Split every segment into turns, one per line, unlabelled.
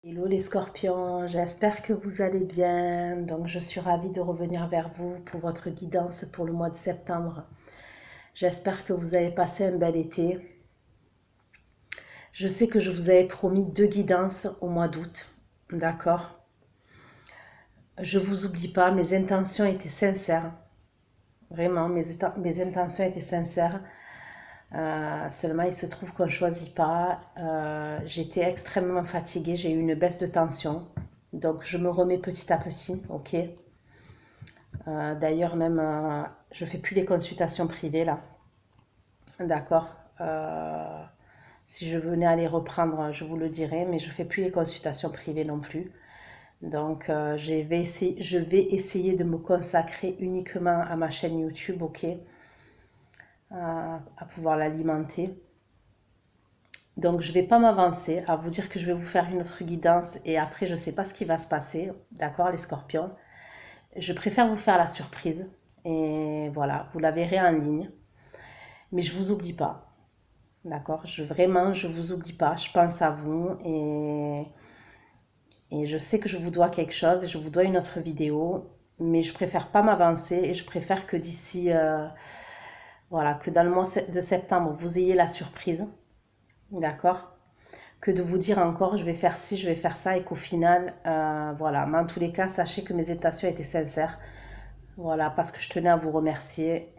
Hello les scorpions, j'espère que vous allez bien. Donc je suis ravie de revenir vers vous pour votre guidance pour le mois de septembre. J'espère que vous avez passé un bel été. Je sais que je vous avais promis 2 guidances au mois d'août, d'accord? Je vous oublie pas, mes intentions étaient sincères. Vraiment, mes intentions étaient sincères. Seulement, il se trouve qu'on ne choisit pas. J'étais extrêmement fatiguée, j'ai eu une baisse de tension. Donc, je me remets petit à petit, ok? D'ailleurs, même, je fais plus les consultations privées là. D'accord. Si je venais à les reprendre, je vous le dirais, mais je fais plus les consultations privées non plus. Donc, je vais essayer de me consacrer uniquement à ma chaîne YouTube, ok, à pouvoir l'alimenter. Donc, je ne vais pas m'avancer à vous dire que je vais vous faire une autre guidance et après, je ne sais pas ce qui va se passer, d'accord, les scorpions. Je préfère vous faire la surprise et voilà, vous la verrez en ligne. Mais je vous oublie pas, d'accord? Vraiment, je vous oublie pas. Je pense à vous et je sais que je vous dois quelque chose et je vous dois une autre vidéo. Mais je préfère pas m'avancer et je préfère que d'ici, voilà, que dans le mois de septembre, vous ayez la surprise, d'accord? Que de vous dire encore, je vais faire ci, je vais faire ça et qu'au final, voilà. Mais en tous les cas, sachez que mes intentions étaient sincères. Voilà, parce que je tenais à vous remercier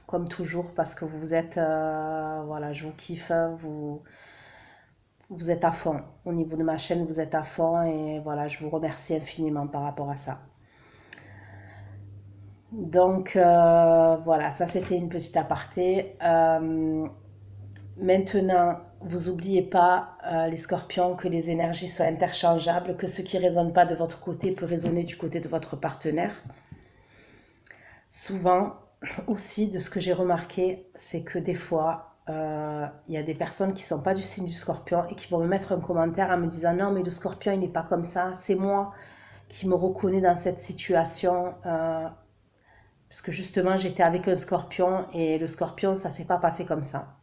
comme toujours, parce que vous êtes, voilà, je vous kiffe, vous êtes à fond. Au niveau de ma chaîne, vous êtes à fond et voilà, je vous remercie infiniment par rapport à ça. Donc, voilà, ça c'était une petite aparté. Maintenant, vous n'oubliez pas, les scorpions, que les énergies sont interchangeables, que ce qui ne résonne pas de votre côté peut résonner du côté de votre partenaire. Souvent, aussi, de ce que j'ai remarqué, c'est que des fois, il y a des personnes qui ne sont pas du signe du scorpion et qui vont me mettre un commentaire en me disant non, mais le scorpion, il n'est pas comme ça, c'est moi qui me reconnais dans cette situation. Parce que justement, j'étais avec un scorpion et le scorpion, ça ne s'est pas passé comme ça.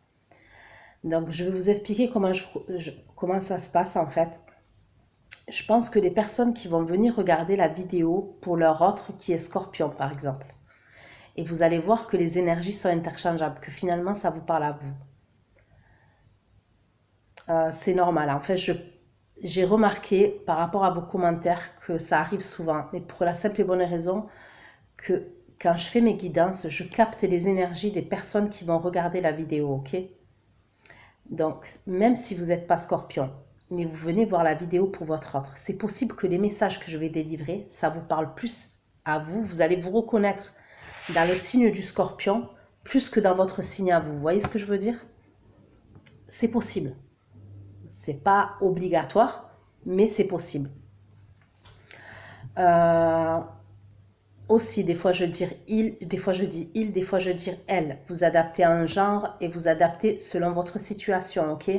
Donc, je vais vous expliquer comment ça se passe en fait. Je pense que les personnes qui vont venir regarder la vidéo pour leur autre qui est scorpion, par exemple, et vous allez voir que les énergies sont interchangeables, que finalement ça vous parle à vous. C'est normal. En fait, j'ai remarqué par rapport à vos commentaires que ça arrive souvent, mais pour la simple et bonne raison que quand je fais mes guidances, je capte les énergies des personnes qui vont regarder la vidéo, ok? Donc, même si vous n'êtes pas scorpion, mais vous venez voir la vidéo pour votre autre, c'est possible que les messages que je vais délivrer, ça vous parle plus à vous, vous allez vous reconnaître dans le signe du scorpion plus que dans votre signe à vous. Vous voyez ce que je veux dire? C'est possible. C'est pas obligatoire, mais c'est possible. Aussi, des fois je dis il, des fois je dis il, des fois je dis elle. Vous adaptez à un genre et vous adaptez selon votre situation, ok?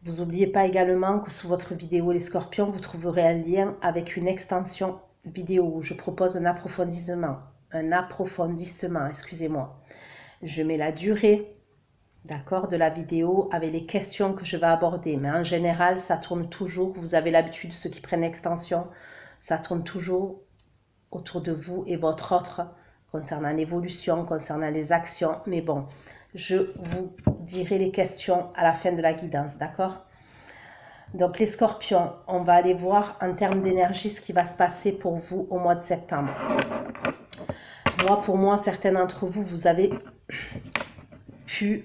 Vous n'oubliez pas également que sous votre vidéo Les Scorpions, vous trouverez un lien avec une extension vidéo où je propose un approfondissement, excusez-moi. Je mets la durée, d'accord, de la vidéo avec les questions que je vais aborder. Mais en général, ça tourne toujours, vous avez l'habitude, ceux qui prennent l'extension, ça tourne toujours autour de vous et votre autre, concernant l'évolution, concernant les actions. Mais bon, je vous dirai les questions à la fin de la guidance, d'accord? Donc les scorpions, on va aller voir en termes d'énergie ce qui va se passer pour vous au mois de septembre. Pour moi, certains d'entre vous, vous avez pu,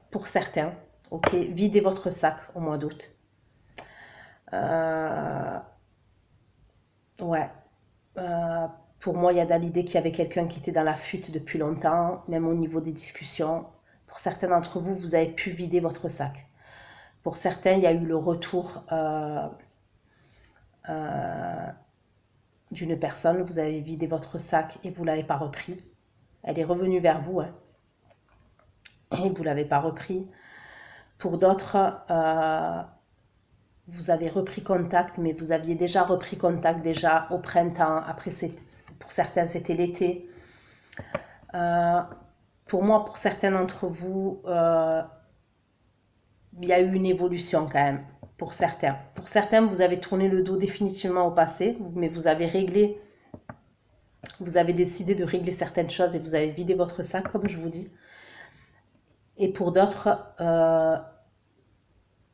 pour certains, ok, vider votre sac au mois d'août. Ouais. Pour moi, il y a dans l'idée qu'il y avait quelqu'un qui était dans la fuite depuis longtemps, même au niveau des discussions. Pour certains d'entre vous, vous avez pu vider votre sac. Pour certains, il y a eu le retour d'une personne, vous avez vidé votre sac et vous ne l'avez pas repris. Elle est revenue vers vous hein, et vous ne l'avez pas repris. Pour d'autres, vous avez repris contact, mais vous aviez déjà repris contact déjà au printemps. Après, pour certains, c'était l'été. Pour moi, pour certains d'entre vous, il y a eu une évolution quand même pour certains. Pour certains, vous avez tourné le dos définitivement au passé, mais vous avez réglé, vous avez décidé de régler certaines choses et vous avez vidé votre sac, comme je vous dis. Et pour d'autres,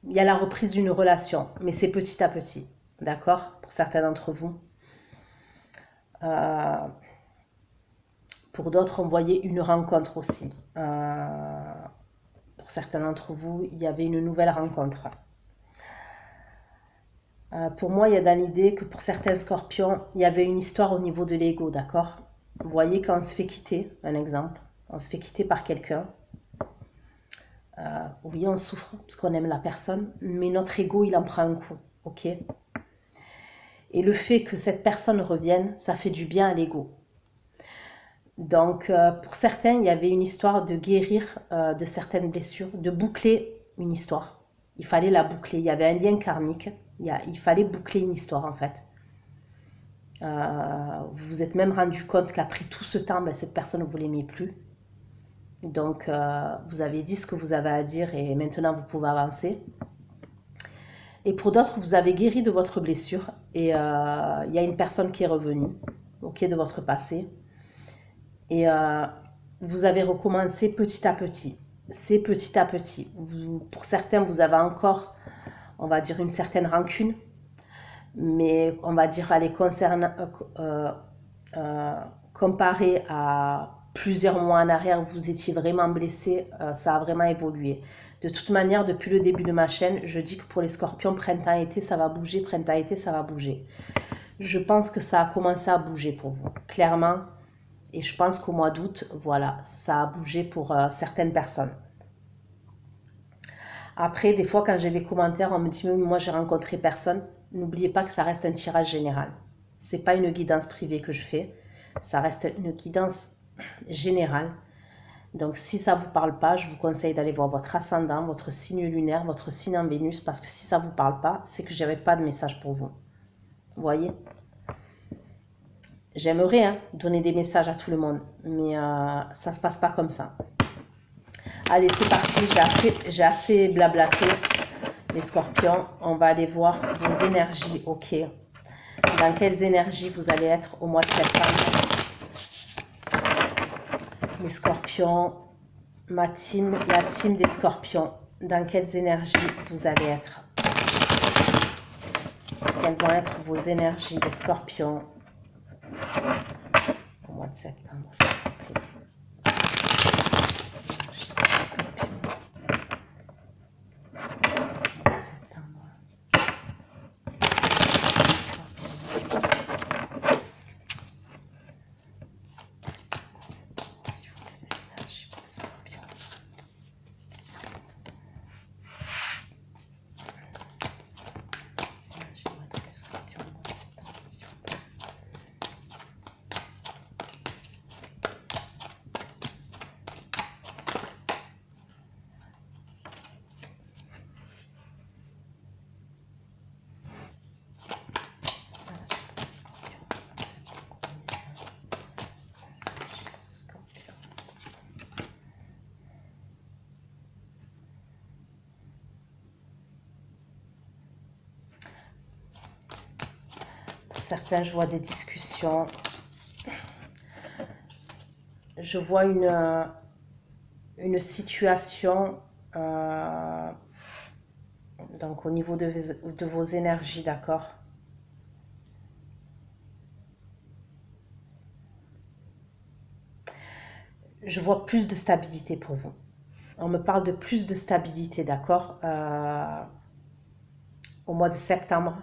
il y a la reprise d'une relation, mais c'est petit à petit, d'accord? Pour certains d'entre vous. Pour d'autres, on voyait une rencontre aussi. Pour certains d'entre vous, il y avait une nouvelle rencontre. Pour moi, il y a dans l'idée que pour certains scorpions, il y avait une histoire au niveau de l'ego, d'accord? Vous voyez, quand on se fait quitter, un exemple, on se fait quitter par quelqu'un. Oui, on souffre parce qu'on aime la personne, mais notre ego, il en prend un coup, ok? Et le fait que cette personne revienne, ça fait du bien à l'ego. Donc, pour certains, il y avait une histoire de guérir de certaines blessures, de boucler une histoire. Il fallait la boucler, il y avait un lien karmique, il fallait boucler une histoire en fait. Vous vous êtes même rendu compte qu'après tout ce temps, cette personne ne vous l'aimait plus. Donc, vous avez dit ce que vous avez à dire et maintenant vous pouvez avancer. Et pour d'autres, vous avez guéri de votre blessure et il y a une personne qui est revenue, ok, de votre passé. Et vous avez recommencé petit à petit. C'est petit à petit. Pour certains, vous avez encore, on va dire, une certaine rancune, mais on va dire, elle est comparée à plusieurs mois en arrière où vous étiez vraiment blessé, ça a vraiment évolué. De toute manière, depuis le début de ma chaîne, je dis que pour les scorpions, printemps-été, ça va bouger, printemps-été, ça va bouger. Je pense que ça a commencé à bouger pour vous, clairement. Et je pense qu'au mois d'août, voilà, ça a bougé pour certaines personnes. Après, des fois, quand j'ai des commentaires, on me dit « Mais moi, j'ai rencontré personne ». N'oubliez pas que ça reste un tirage général. Ce n'est pas une guidance privée que je fais. Ça reste une guidance générale. Donc, si ça ne vous parle pas, je vous conseille d'aller voir votre ascendant, votre signe lunaire, votre signe en Vénus. Parce que si ça ne vous parle pas, c'est que je n'avais pas de message pour vous. Vous voyez ? J'aimerais donner des messages à tout le monde, mais ça ne se passe pas comme ça. Allez, c'est parti, j'ai assez blablaté, les scorpions. On va aller voir vos énergies, ok. Dans quelles énergies vous allez être au mois de septembre? Les scorpions, la team des scorpions. Dans quelles énergies vous allez être? Quelles vont être vos énergies, les scorpions, au mois de septembre, s'il vous plaît. Certains, je vois des discussions. Je vois une situation donc au niveau de vos énergies, d'accord? Je vois plus de stabilité pour vous. On me parle de plus de stabilité, d'accord? Au mois de septembre.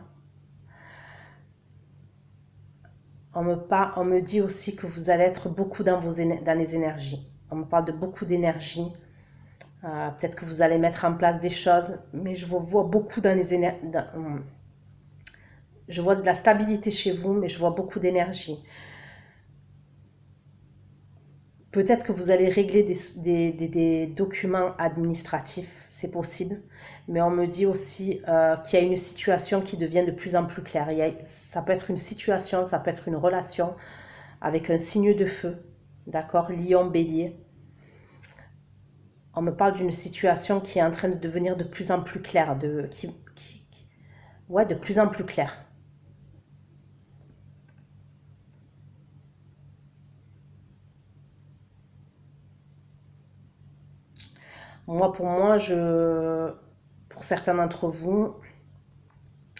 On me dit aussi que vous allez être beaucoup dans les énergies. On me parle de beaucoup d'énergie. Peut-être que vous allez mettre en place des choses, mais je vous vois beaucoup dans les énergies. Je vois de la stabilité chez vous, mais je vois beaucoup d'énergie. Peut-être que vous allez régler des documents administratifs, c'est possible. Mais on me dit aussi qu'il y a une situation qui devient de plus en plus claire. Ça peut être une situation, ça peut être une relation avec un signe de feu, d'accord, Lion, Bélier. On me parle d'une situation qui est en train de devenir de plus en plus claire, ouais, de plus en plus claire. Moi, pour certains d'entre vous,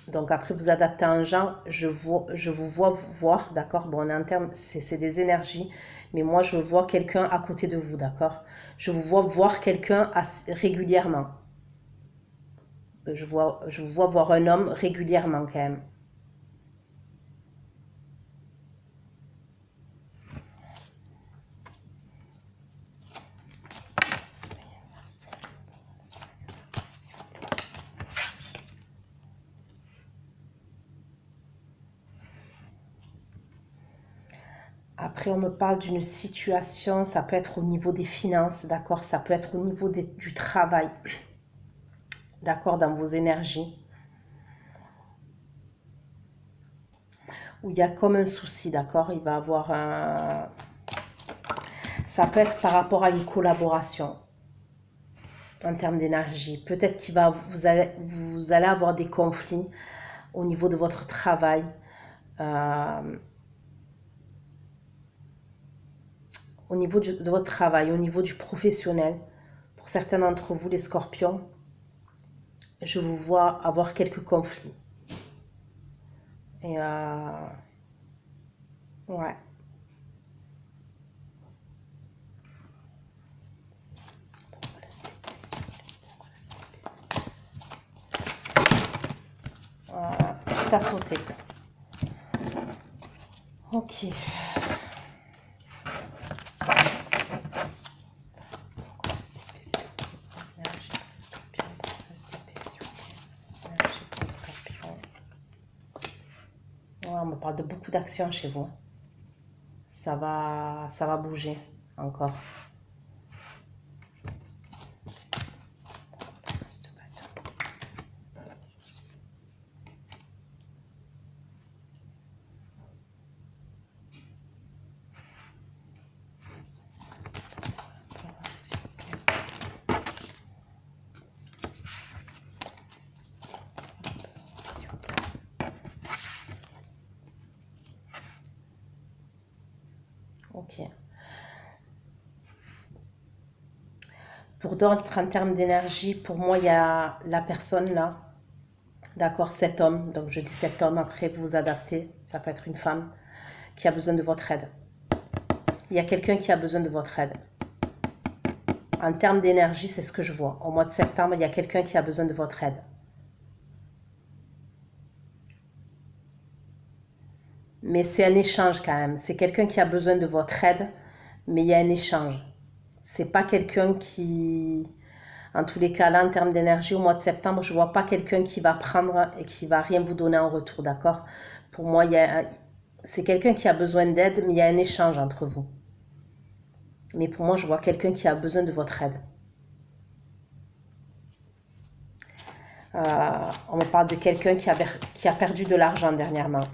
donc après vous adaptez à un genre, je vous vois voir, d'accord? Bon, en termes, c'est des énergies, mais moi je vois quelqu'un à côté de vous, d'accord? Je vous vois voir quelqu'un régulièrement. Je vous vois voir un homme régulièrement quand même. Après, on me parle d'une situation, ça peut être au niveau des finances, d'accord? Ça peut être au niveau du travail, d'accord? Dans vos énergies. Où il y a comme un souci, d'accord? Il va avoir un... Ça peut être par rapport à une collaboration en termes d'énergie. Peut-être vous allez avoir des conflits au niveau de votre travail. Au niveau de votre travail, au niveau du professionnel. Pour certains d'entre vous, les scorpions, je vous vois avoir quelques conflits. Et ouais. Tout a sauté. Ok. On me parle de beaucoup d'actions chez vous. Ça va bouger encore. Ok. Pour d'autres, en termes d'énergie, pour moi, il y a la personne là, d'accord, cet homme, donc je dis cet homme, après vous vous adaptez, ça peut être une femme, qui a besoin de votre aide. Il y a quelqu'un qui a besoin de votre aide. En termes d'énergie, c'est ce que je vois. Au mois de septembre, il y a quelqu'un qui a besoin de votre aide. Mais c'est un échange quand même. C'est quelqu'un qui a besoin de votre aide, mais il y a un échange. C'est pas quelqu'un qui... En tous les cas, là, en termes d'énergie, au mois de septembre, je vois pas quelqu'un qui va prendre et qui va rien vous donner en retour, d'accord? Pour moi, c'est quelqu'un qui a besoin d'aide, mais il y a un échange entre vous. Mais pour moi, je vois quelqu'un qui a besoin de votre aide. On me parle de quelqu'un qui a perdu de l'argent dernièrement.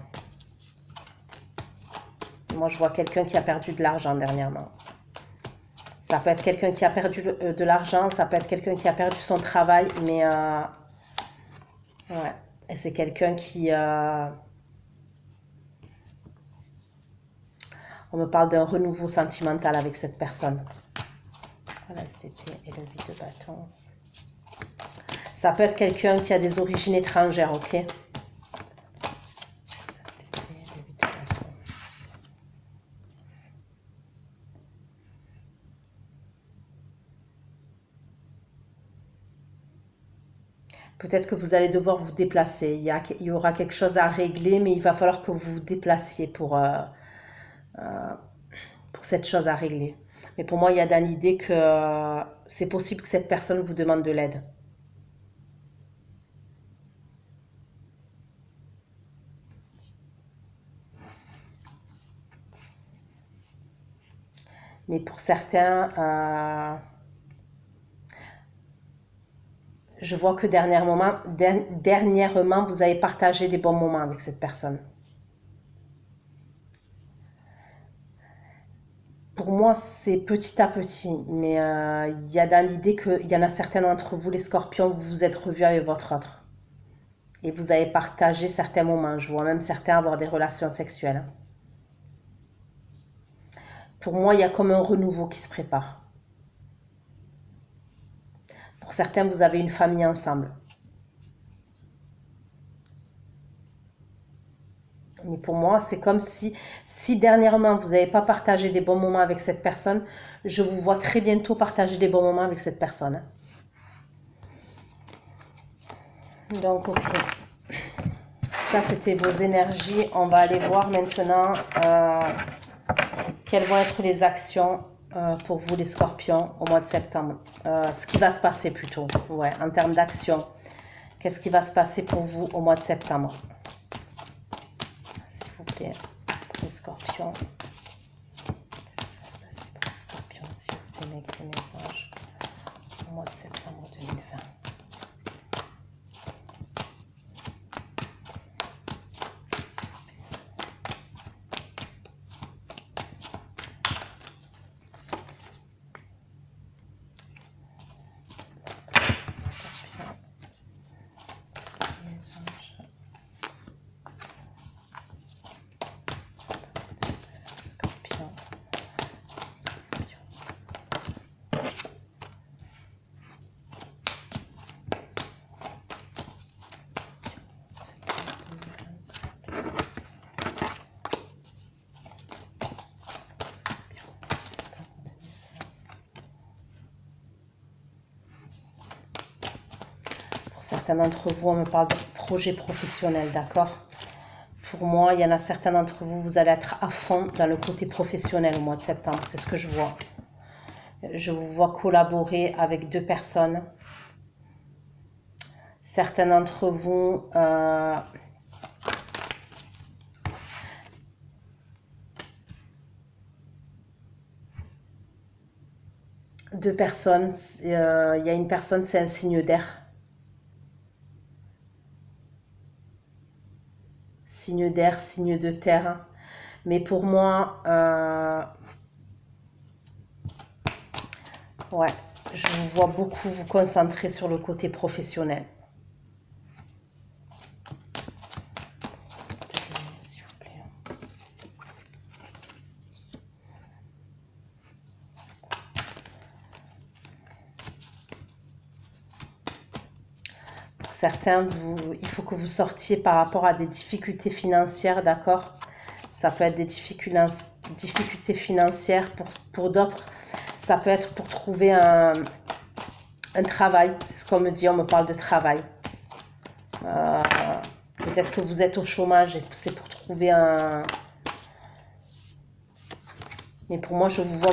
Moi, je vois quelqu'un qui a perdu de l'argent dernièrement. Ça peut être quelqu'un qui a perdu de l'argent, ça peut être quelqu'un qui a perdu son travail, mais ouais. Et c'est quelqu'un qui... on me parle d'un renouveau sentimental avec cette personne. Voilà, STP et le 8 de bâton. Ça peut être quelqu'un qui a des origines étrangères, ok? Peut-être que vous allez devoir vous déplacer. Il y aura quelque chose à régler, mais il va falloir que vous vous déplaciez pour cette chose à régler. Mais pour moi, il y a dans l'idée que c'est possible que cette personne vous demande de l'aide. Mais pour certains, je vois que dernièrement, vous avez partagé des bons moments avec cette personne. Pour moi, c'est petit à petit, mais il y a dans l'idée qu'il y en a certains d'entre vous, les scorpions, vous vous êtes revus avec votre autre. Et vous avez partagé certains moments. Je vois même certains avoir des relations sexuelles. Pour moi, il y a comme un renouveau qui se prépare. Pour certains, vous avez une famille ensemble. Mais pour moi, c'est comme si dernièrement, vous n'avez pas partagé des bons moments avec cette personne, je vous vois très bientôt partager des bons moments avec cette personne. Donc, ok. Ça, c'était vos énergies. On va aller voir maintenant quelles vont être les actions pour vous, les scorpions, au mois de septembre. Ce qui va se passer plutôt, ouais, en termes d'action. Qu'est-ce qui va se passer pour vous au mois de septembre? S'il vous plaît, les scorpions. Qu'est-ce qui va se passer pour les scorpions, s'il vous plaît, mes anges, au mois de septembre 2020? Certains d'entre vous, on me parle de projet professionnel, d'accord? Pour moi, il y en a certains d'entre vous, vous allez être à fond dans le côté professionnel au mois de septembre. C'est ce que je vois. Je vous vois collaborer avec deux personnes. Certains d'entre vous... deux personnes. Il y a une personne, c'est un signe d'air. Signe d'air, signe de terre. Mais pour moi, ouais, je vous vois beaucoup vous concentrer sur le côté professionnel. S'il vous plaît. Pour certains, il faut que vous sortiez par rapport à des difficultés financières, d'accord? Ça peut être des difficultés financières pour d'autres. Ça peut être pour trouver un travail. C'est ce qu'on me dit, on me parle de travail. Peut-être que vous êtes au chômage et c'est pour trouver un... Mais pour moi, je vous vois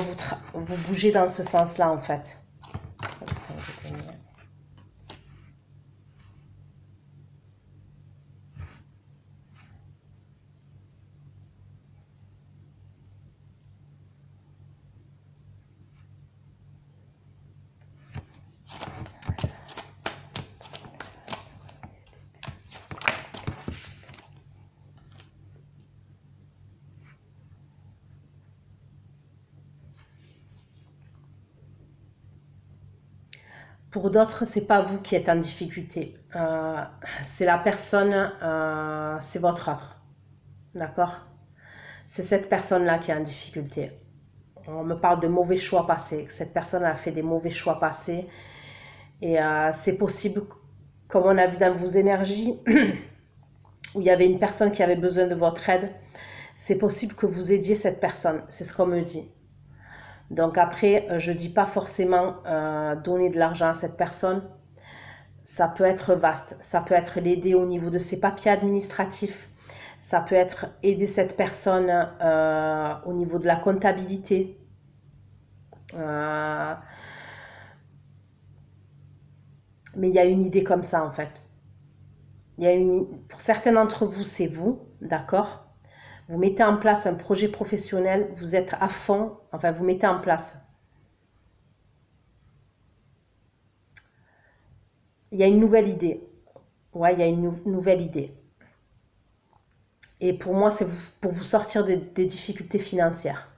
vous bouger dans ce sens-là, en fait. Pour d'autres, c'est pas vous qui êtes en difficulté. C'est la personne, c'est votre autre. D'accord? C'est cette personne-là qui est en difficulté. On me parle de mauvais choix passés. Cette personne a fait des mauvais choix passés. Et c'est possible, comme on a vu dans vos énergies, où il y avait une personne qui avait besoin de votre aide, c'est possible que vous aidiez cette personne. C'est ce qu'on me dit. Donc après, je ne dis pas forcément donner de l'argent à cette personne. Ça peut être vaste. Ça peut être l'aider au niveau de ses papiers administratifs. Ça peut être aider cette personne au niveau de la comptabilité. Mais il y a une idée comme ça en fait. Pour certains d'entre vous, c'est vous, d'accord? Vous mettez en place un projet professionnel, vous êtes à fond, enfin vous mettez en place. Il y a une nouvelle idée. Ouais, il y a une nouvelle idée. Et pour moi, c'est pour vous sortir des difficultés financières.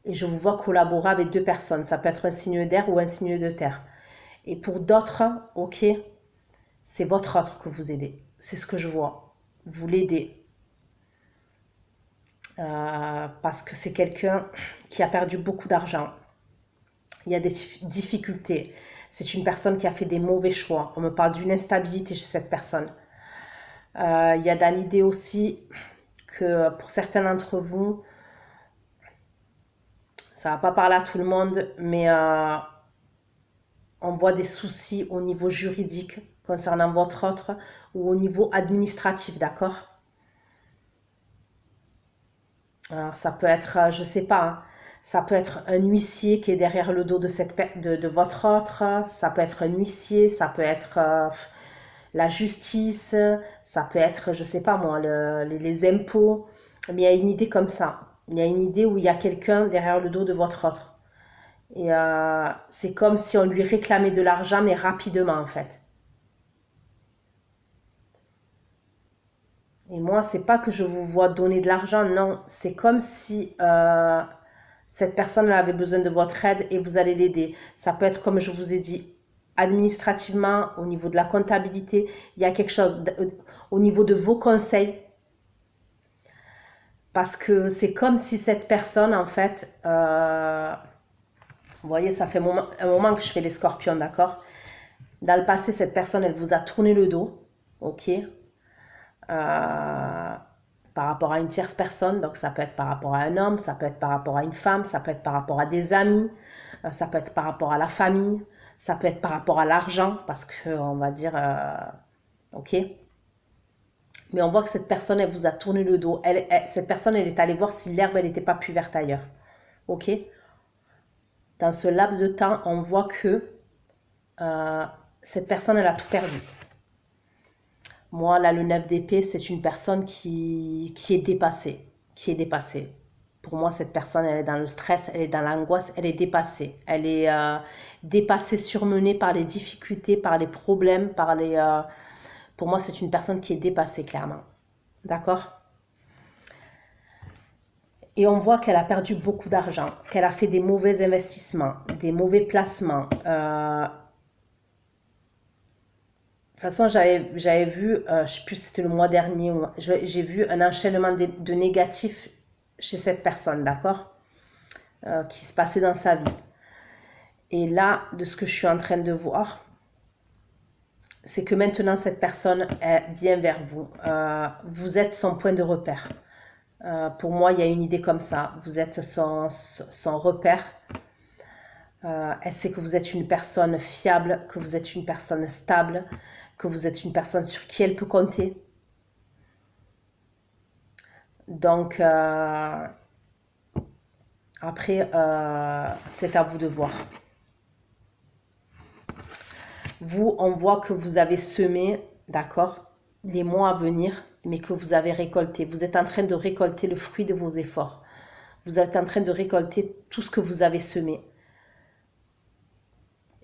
Et je vous vois collaborer avec deux personnes. Ça peut être un signe d'air ou un signe de terre. Et pour d'autres, ok, c'est votre autre que vous aidez. C'est ce que je vois. Vous l'aidez. Parce que c'est quelqu'un qui a perdu beaucoup d'argent. Il y a des difficultés. C'est une personne qui a fait des mauvais choix. On me parle d'une instabilité chez cette personne. Il y a dans l'idée aussi que pour certains d'entre vous, ça ne va pas parler à tout le monde, mais on voit des soucis au niveau juridique concernant votre autre ou au niveau administratif, d'accord? Alors, ça peut être, je sais pas, hein, ça peut être un huissier qui est derrière le dos de votre autre, ça peut être un huissier, ça peut être la justice, ça peut être, je sais pas moi, les impôts. Mais il y a une idée comme ça. Il y a une idée où il y a quelqu'un derrière le dos de votre autre. Et c'est comme si on lui réclamait de l'argent, mais rapidement en fait. Et moi, c'est pas que je vous vois donner de l'argent, non. C'est comme si cette personne avait besoin de votre aide et vous allez l'aider. Ça peut être, comme je vous ai dit, administrativement, au niveau de la comptabilité, il y a quelque chose au niveau de vos conseils. Parce que c'est comme si cette personne, en fait, vous voyez, ça fait un moment que je fais les scorpions, d'accord? Dans le passé, cette personne, elle vous a tourné le dos, ok? Par rapport à une tierce personne, donc ça peut être par rapport à un homme, ça peut être par rapport à une femme, ça peut être par rapport à des amis, ça peut être par rapport à la famille, ça peut être par rapport à l'argent, parce que on va dire, ok, mais on voit que cette personne, elle vous a tourné le dos, cette personne, elle est allée voir si l'herbe, elle n'était pas plus verte ailleurs, ok. Dans ce laps de temps, on voit que cette personne, elle a tout perdu. Moi, là, le 9 d'épée, c'est une personne qui est dépassée. Qui est dépassée. Pour moi, cette personne, elle est dans le stress, elle est dans l'angoisse, elle est dépassée. Elle est dépassée, surmenée par les difficultés, par les problèmes, par les... Pour moi, c'est une personne qui est dépassée, clairement. D'accord? Et on voit qu'elle a perdu beaucoup d'argent, qu'elle a fait des mauvais investissements, des mauvais placements. De toute façon, j'avais vu, je ne sais plus si c'était le mois dernier, j'ai vu un enchaînement de négatifs chez cette personne, d'accord, qui se passait dans sa vie. Et là, de ce que je suis en train de voir, c'est que maintenant, cette personne vient vers vous. Vous êtes son point de repère. Pour moi, il y a une idée comme ça. Vous êtes son repère. Elle sait que vous êtes une personne fiable, que vous êtes une personne stable, que vous êtes une personne sur qui elle peut compter. Donc, après, c'est à vous de voir. Vous, on voit que vous avez semé, d'accord, les mois à venir, mais que vous avez récolté. Vous êtes en train de récolter le fruit de vos efforts. Vous êtes en train de récolter tout ce que vous avez semé.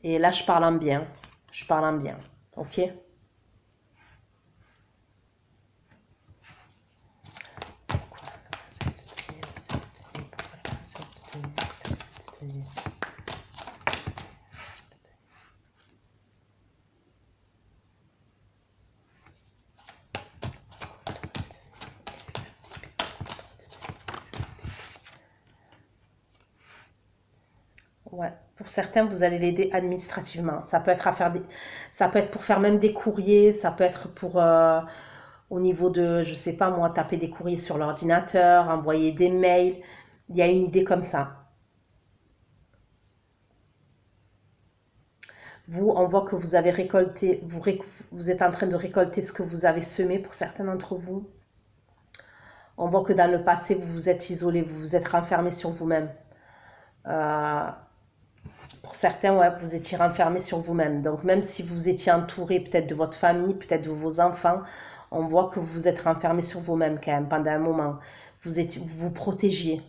Et là, je parle en bien. Je parle en bien. Ok? Ouais. Pour certains, vous allez l'aider administrativement. Ça peut être ça peut être pour faire même des courriers, ça peut être pour au niveau de, je sais pas moi, taper des courriers sur l'ordinateur, envoyer des mails. Il y a une idée comme ça. Vous, on voit que vous avez récolté, vous êtes en train de récolter ce que vous avez semé pour certains d'entre vous. On voit que dans le passé, vous vous êtes isolé, vous vous êtes renfermé sur vous-même. Pour certains, ouais, vous étiez renfermé sur vous-même. Donc même si vous étiez entouré peut-être de votre famille, peut-être de vos enfants, on voit que vous vous êtes renfermé sur vous-même quand même pendant un moment. Vous vous protégiez.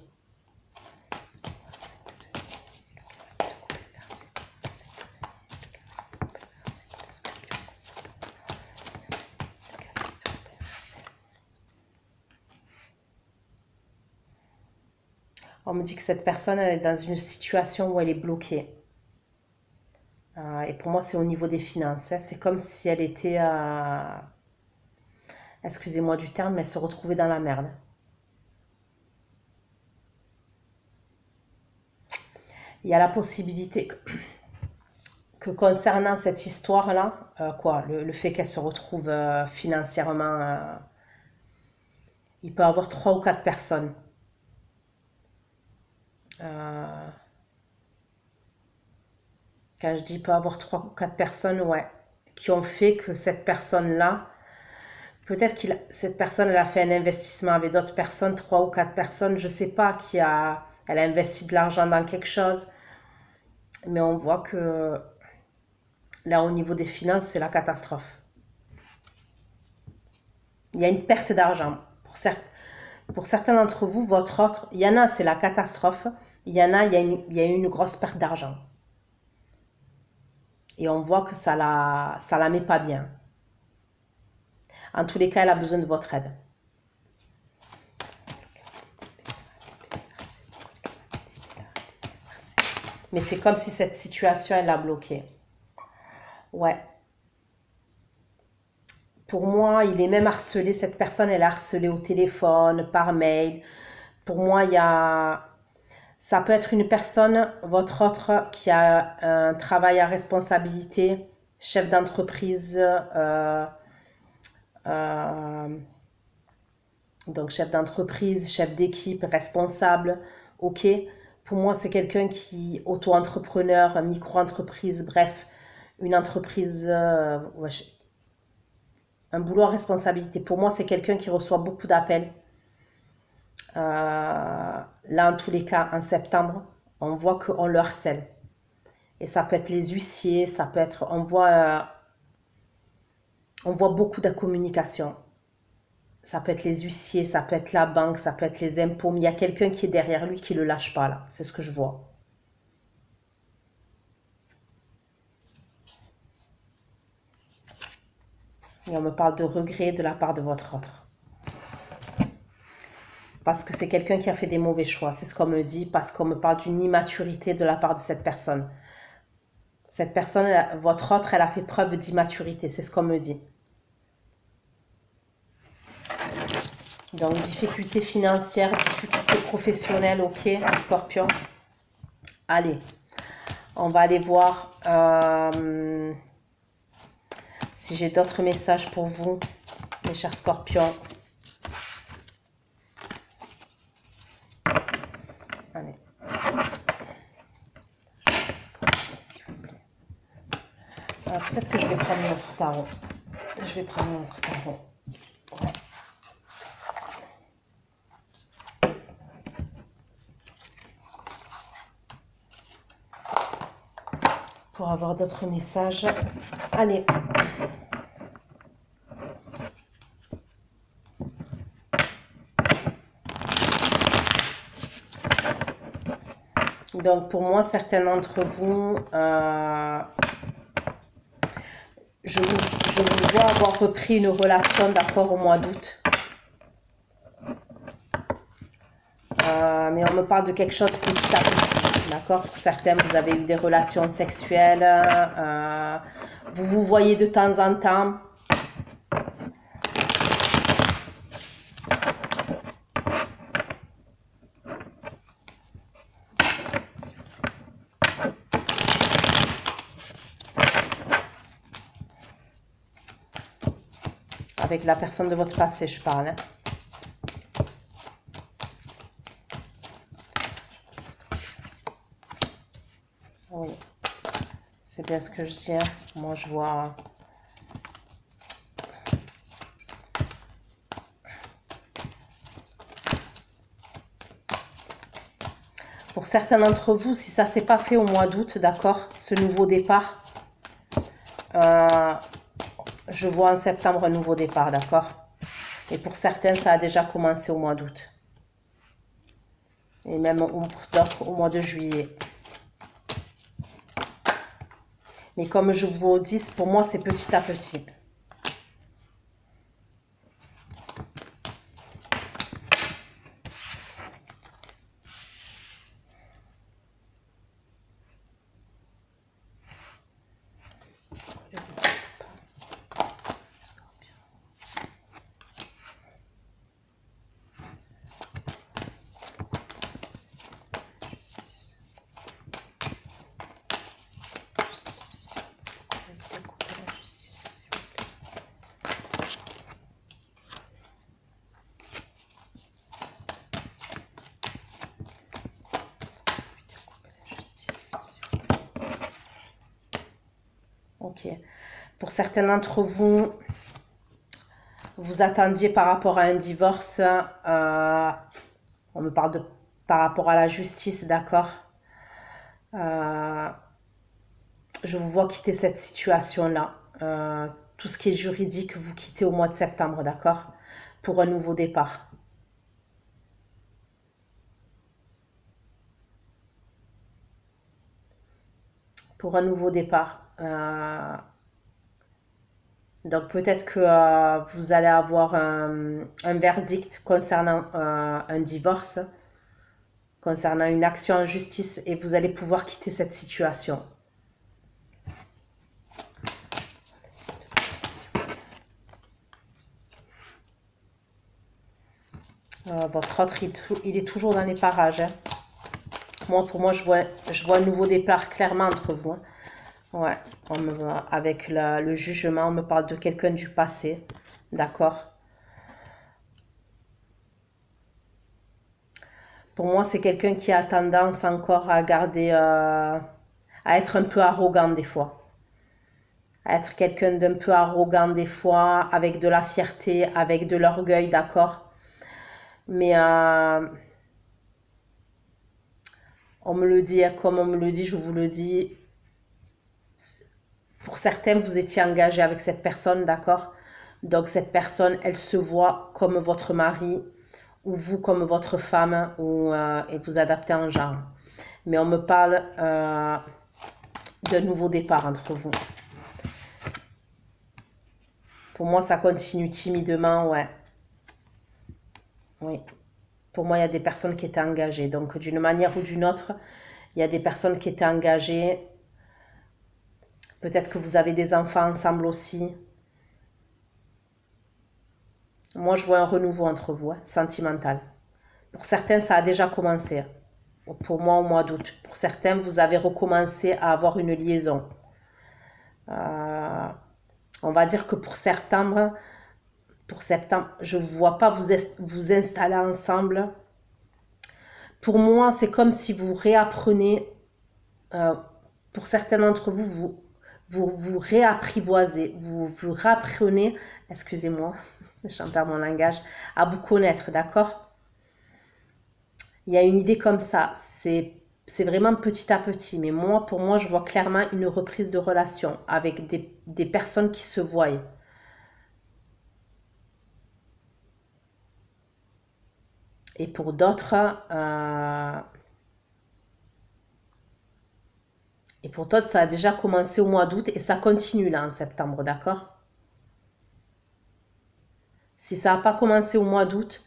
On me dit que cette personne, elle est dans une situation où elle est bloquée. Et pour moi, c'est au niveau des finances. Hein. C'est comme si elle était, excusez-moi du terme, mais elle se retrouvait dans la merde. Il y a la possibilité que concernant cette histoire-là, le fait qu'elle se retrouve financièrement, il peut y avoir 3 ou 4 personnes. Quand je dis peut avoir 3 ou 4 personnes, ouais, qui ont fait que cette personne-là, peut-être que cette personne, elle a fait un investissement avec d'autres personnes, 3 ou 4 personnes, je ne sais pas, elle a investi de l'argent dans quelque chose, mais on voit que là, au niveau des finances, c'est la catastrophe. Il y a une perte d'argent. Pour certains d'entre vous, votre autre, il y en a, c'est la catastrophe. Il y en a, il y a une grosse perte d'argent. Et on voit que ça la met pas bien. En tous les cas, elle a besoin de votre aide. Mais c'est comme si cette situation, elle l'a bloquée. Ouais. Pour moi, il est même harcelé. Cette personne, elle est harcelée au téléphone, par mail. Pour moi, ça peut être une personne, votre autre, qui a un travail à responsabilité, chef d'entreprise, donc chef d'entreprise, chef d'équipe, responsable, ok. Pour moi, c'est quelqu'un qui auto-entrepreneur, micro-entreprise, bref, une entreprise, un boulot à responsabilité. Pour moi, c'est quelqu'un qui reçoit beaucoup d'appels. Là, en tous les cas, en septembre, on voit qu'on le harcèle. Et ça peut être les huissiers, ça peut être, on voit beaucoup de communication. Ça peut être les huissiers, ça peut être la banque, ça peut être les impôts, mais il y a quelqu'un qui est derrière lui qui ne le lâche pas là. C'est ce que je vois. Et on me parle de regret de la part de votre autre. Parce que c'est quelqu'un qui a fait des mauvais choix. C'est ce qu'on me dit, parce qu'on me parle d'une immaturité de la part de cette personne. Cette personne, votre autre, elle a fait preuve d'immaturité. C'est ce qu'on me dit. Donc, difficulté financière, difficulté professionnelle, ok, Scorpion. Allez, on va aller voir si j'ai d'autres messages pour vous, mes chers Scorpions. Allez. S'il vous plaît. Peut-être que je vais prendre notre tarot. Je vais prendre notre tarot. Ouais. Pour avoir d'autres messages. Allez. Donc pour moi, certains d'entre vous, je vous vois avoir repris une relation, d'accord, au mois d'août. Mais on me parle de quelque chose petit à petit, d'accord. Pour certains, vous avez eu des relations sexuelles, vous vous voyez de temps en temps. Avec la personne de votre passé, je parle. Hein. Oui, c'est bien ce que je dis. Hein. Moi, je vois... Pour certains d'entre vous, si ça ne s'est pas fait au mois d'août, d'accord, ce nouveau départ, je vois en septembre un nouveau départ, d'accord. Et pour certains, ça a déjà commencé au mois d'août. Et même pour d'autres au mois de juillet. Mais comme je vous dis, pour moi, c'est petit à petit. Ok. Pour certains d'entre vous, vous attendiez par rapport à un divorce, on me parle de par rapport à la justice, d'accord? Je vous vois quitter cette situation-là. Tout ce qui est juridique, vous quittez au mois de septembre, d'accord? Pour un nouveau départ. Pour un nouveau départ. Donc peut-être que vous allez avoir un verdict concernant un divorce, concernant une action en justice, et vous allez pouvoir quitter cette situation. Votre autre, il est toujours dans les parages. Hein. Pour moi, je vois un nouveau départ clairement entre vous. Hein. Ouais, avec le jugement, on me parle de quelqu'un du passé. D'accord? Pour moi, c'est quelqu'un qui a tendance encore à garder, à être un peu arrogant des fois. À être quelqu'un d'un peu arrogant des fois, avec de la fierté, avec de l'orgueil, d'accord? Mais on me le dit, comme on me le dit, je vous le dis. Pour certains, vous étiez engagé avec cette personne, d'accord? Donc cette personne, elle se voit comme votre mari ou vous comme votre femme et vous adaptez en genre. Mais on me parle d'un nouveau départ entre vous. Pour moi, ça continue timidement, ouais. Oui. Pour moi, il y a des personnes qui étaient engagées. Donc d'une manière ou d'une autre, il y a des personnes qui étaient engagées. Peut-être que vous avez des enfants ensemble aussi. Moi, je vois un renouveau entre vous, hein, sentimental. Pour certains, ça a déjà commencé. Pour moi, au mois d'août. Pour certains, vous avez recommencé à avoir une liaison. On va dire que pour septembre, je ne vous vois pas vous installer ensemble. Pour moi, c'est comme si vous réapprenez. Pour certains d'entre vous, vous réapprivoisez, vous réapprenez, excusez-moi, j'en perds mon langage, à vous connaître, d'accord? Il y a une idée comme ça, c'est vraiment petit à petit, mais pour moi, je vois clairement une reprise de relation avec des personnes qui se voient. Et pour d'autres, ça a déjà commencé au mois d'août et ça continue là en septembre, d'accord? Si ça n'a pas commencé au mois d'août,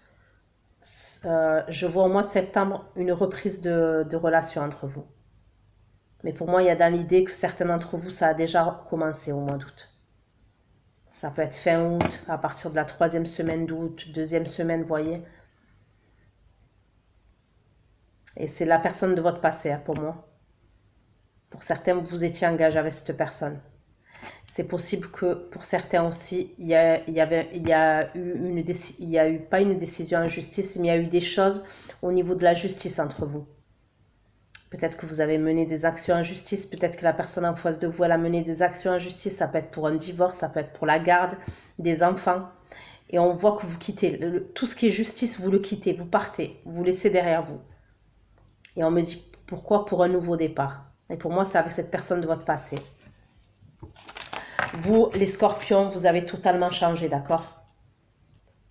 je vois au mois de septembre une reprise de relation entre vous. Mais pour moi, il y a dans l'idée que certains d'entre vous, ça a déjà commencé au mois d'août. Ça peut être fin août, à partir de la 3e semaine d'août, 2e semaine, vous voyez. Et c'est la personne de votre passé, hein, pour moi. Pour certains, vous étiez engagé avec cette personne. C'est possible que pour certains aussi, il y a eu pas une décision en justice, mais il y a eu des choses au niveau de la justice entre vous. Peut-être que vous avez mené des actions en justice, peut-être que la personne en face de vous, elle a mené des actions en justice, ça peut être pour un divorce, ça peut être pour la garde des enfants. Et on voit que vous quittez, tout ce qui est justice, vous le quittez, vous partez, vous laissez derrière vous. Et on me dit, pourquoi? Pour un nouveau départ. Et pour moi, c'est avec cette personne de votre passé. Vous, les scorpions, vous avez totalement changé, d'accord?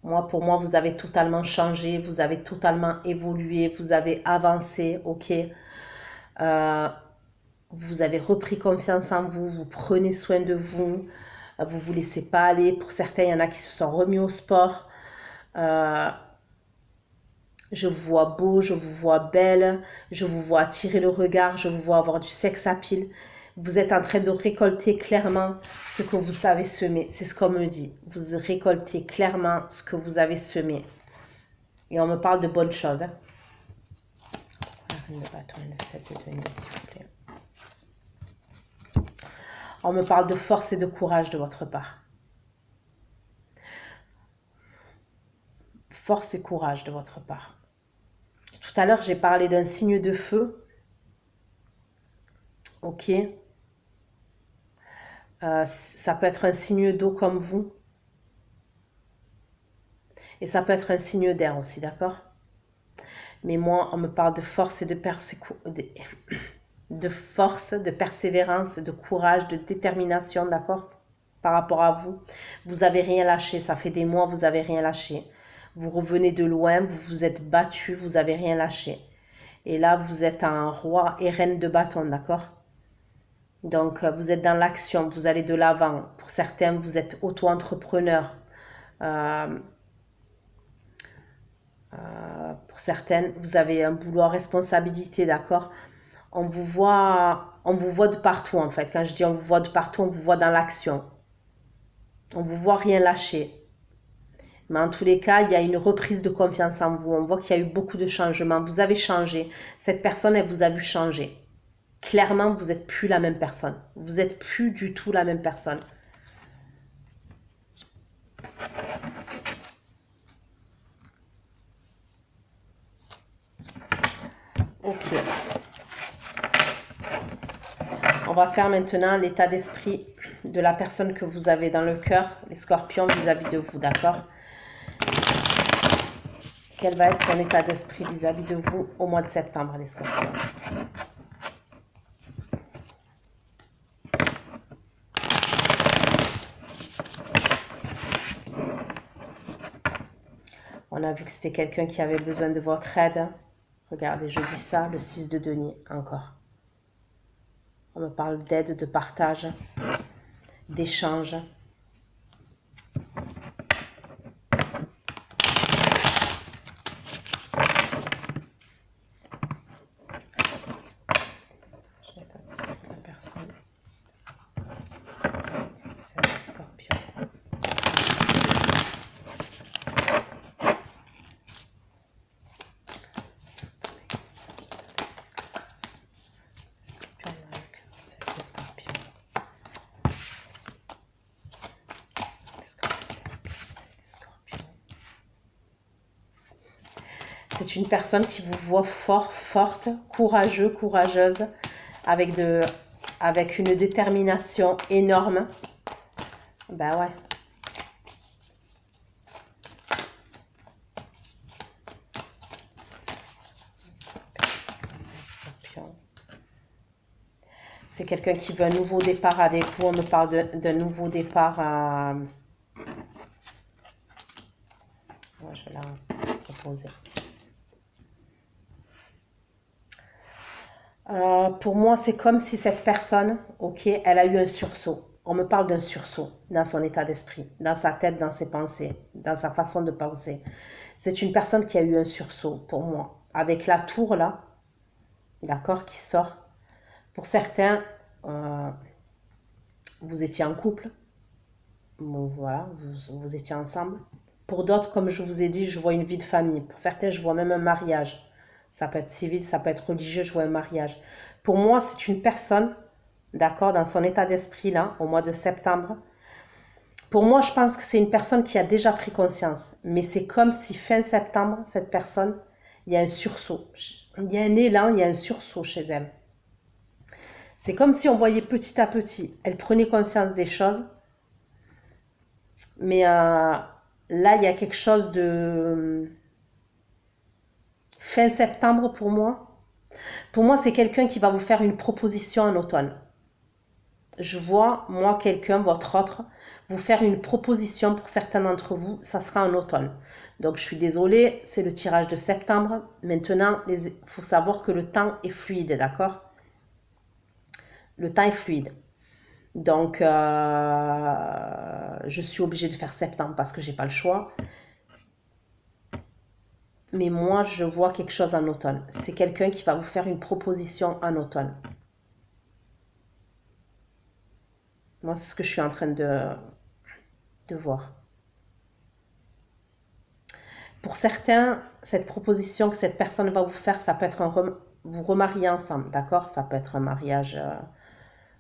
Pour moi, vous avez totalement changé, vous avez totalement évolué, vous avez avancé, ok? Vous avez repris confiance en vous, vous prenez soin de vous, vous vous laissez pas aller. Pour certains, il y en a qui se sont remis au sport. Je vous vois beau, je vous vois belle, je vous vois attirer le regard, je vous vois avoir du sex appeal. Vous êtes en train de récolter clairement ce que vous savez semer. C'est ce qu'on me dit. Vous récoltez clairement ce que vous avez semé. Et on me parle de bonnes choses. Hein. On me parle de force et de courage de votre part. Force et courage de votre part. Tout à l'heure, j'ai parlé d'un signe de feu. Ok. Ça peut être un signe d'eau comme vous. Et ça peut être un signe d'air aussi, d'accord? Mais moi, on me parle de force et de force, de persévérance, de courage, de détermination, d'accord? Par rapport à vous. Vous n'avez rien lâché, ça fait des mois, vous n'avez rien lâché. Vous revenez de loin, vous vous êtes battu, vous n'avez rien lâché. Et là, vous êtes un roi et reine de bâton, d'accord? Donc, vous êtes dans l'action, vous allez de l'avant. Pour certains, vous êtes auto-entrepreneur. Pour certaines, vous avez un boulot à responsabilité, d'accord? On vous voit de partout, en fait. Quand je dis on vous voit de partout, on vous voit dans l'action. On vous voit rien lâcher. Mais en tous les cas, il y a une reprise de confiance en vous. On voit qu'il y a eu beaucoup de changements. Vous avez changé. Cette personne, elle vous a vu changer. Clairement, vous n'êtes plus la même personne. Vous n'êtes plus du tout la même personne. Ok. On va faire maintenant l'état d'esprit de la personne que vous avez dans le cœur, les scorpions, vis-à-vis de vous, d'accord? Quel va être son état d'esprit vis-à-vis de vous au mois de septembre, les scorpions? On a vu que c'était quelqu'un qui avait besoin de votre aide. Regardez, je dis ça, le 6 de denier, encore. On me parle d'aide, de partage, d'échange. C'est une personne qui vous voit fort, forte, courageux, courageuse, avec une détermination énorme. Ben ouais. C'est quelqu'un qui veut un nouveau départ avec vous. On me parle d'un nouveau départ à... Ouais, je vais la proposer. Pour moi, c'est comme si cette personne, ok, elle a eu un sursaut. On me parle d'un sursaut dans son état d'esprit, dans sa tête, dans ses pensées, dans sa façon de penser. C'est une personne qui a eu un sursaut pour moi, avec la tour là, d'accord, qui sort. Pour certains, vous étiez en couple, bon, voilà, vous étiez ensemble. Pour d'autres, comme je vous ai dit, je vois une vie de famille. Pour certains, je vois même un mariage. Ça peut être civil, ça peut être religieux, je vois un mariage. Pour moi, c'est une personne, d'accord, dans son état d'esprit là, au mois de septembre. Pour moi, je pense que c'est une personne qui a déjà pris conscience. Mais c'est comme si fin septembre, cette personne, il y a un sursaut. Il y a un élan, il y a un sursaut chez elle. C'est comme si on voyait petit à petit, elle prenait conscience des choses. Mais là, il y a quelque chose de... Fin septembre pour moi. Pour moi, c'est quelqu'un qui va vous faire une proposition en automne. Je vois, moi, quelqu'un, votre autre, vous faire une proposition pour certains d'entre vous, ça sera en automne. Donc, je suis désolée, c'est le tirage de septembre. Maintenant, il faut savoir que le temps est fluide, d'accord? Le temps est fluide. Donc, je suis obligée de faire septembre parce que j'ai pas le choix. Mais moi, je vois quelque chose en automne. C'est quelqu'un qui va vous faire une proposition en automne. Moi, c'est ce que je suis en train de voir. Pour certains, cette proposition que cette personne va vous faire, ça peut être vous remarier ensemble, d'accord? Ça peut être un mariage,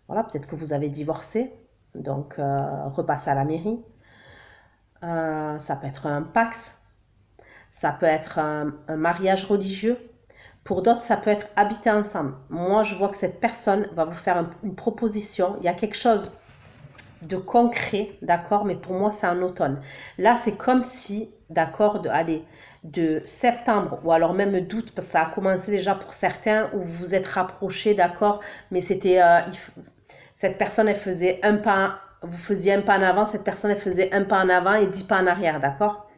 voilà, peut-être que vous avez divorcé, donc repasser à la mairie. Ça peut être un pax, ça peut être un mariage religieux. Pour d'autres, ça peut être habiter ensemble. Moi, je vois que cette personne va vous faire une proposition. Il y a quelque chose de concret, d'accord, mais pour moi, c'est en automne. Là, c'est comme si, d'accord, de septembre ou alors même d'août, parce que ça a commencé déjà pour certains, où vous vous êtes rapprochés, d'accord, mais c'était, cette personne, elle faisait un pas, vous faisiez un pas en avant, cette personne, elle faisait un pas en avant et 10 pas en arrière, d'accord?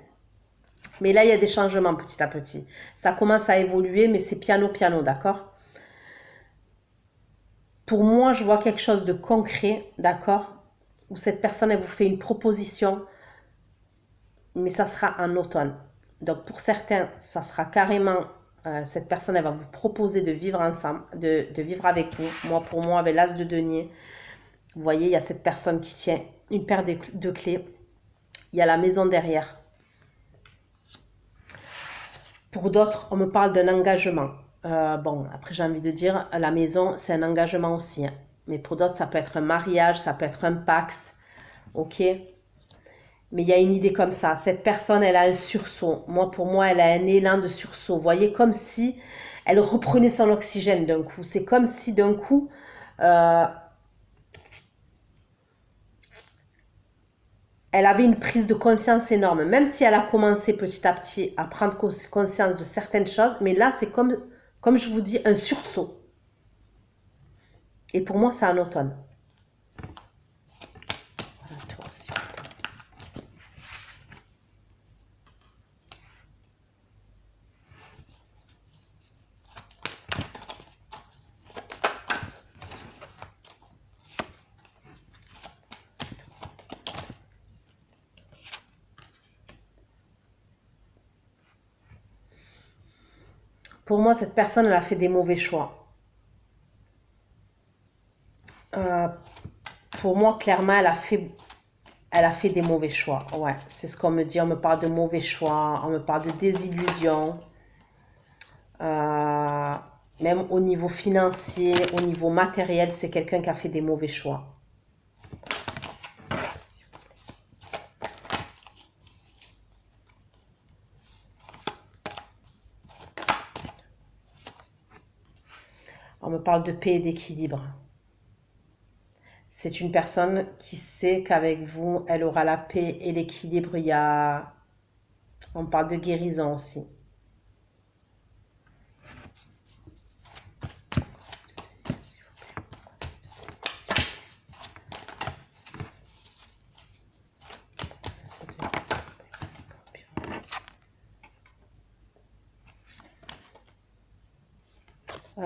Mais là, il y a des changements petit à petit. Ça commence à évoluer, mais c'est piano, piano, d'accord? Pour moi, je vois quelque chose de concret, d'accord? Où cette personne, elle vous fait une proposition, mais ça sera en automne. Donc pour certains, ça sera carrément, cette personne, elle va vous proposer de vivre ensemble, de vivre avec vous. Moi, pour moi, avec l'as de denier, vous voyez, il y a cette personne qui tient une paire de clés. Il y a la maison derrière. Pour d'autres, on me parle d'un engagement. Bon, après j'ai envie de dire, la maison, c'est un engagement aussi, hein. Mais pour d'autres, ça peut être un mariage, ça peut être un pax, ok? Mais il y a une idée comme ça. Cette personne, elle a un sursaut. Moi, pour moi, elle a un élan de sursaut. Vous voyez, comme si elle reprenait son oxygène d'un coup. C'est comme si d'un coup, euh, elle avait une prise de conscience énorme. Même si elle a commencé petit à petit à prendre conscience de certaines choses. Mais là, c'est comme je vous dis, un sursaut. Et pour moi, c'est en automne. Voilà, toi aussi. Pour moi, cette personne, elle a fait des mauvais choix. Euh, pour moi, clairement, elle a fait des mauvais choix. Ouais, c'est ce qu'on me dit. On me parle de mauvais choix, on me parle de désillusion. Euh, même au niveau financier, au niveau matériel, c'est quelqu'un qui a fait des mauvais choix. On me parle de paix et d'équilibre. C'est une personne qui sait qu'avec vous, elle aura la paix et l'équilibre. On parle de guérison aussi.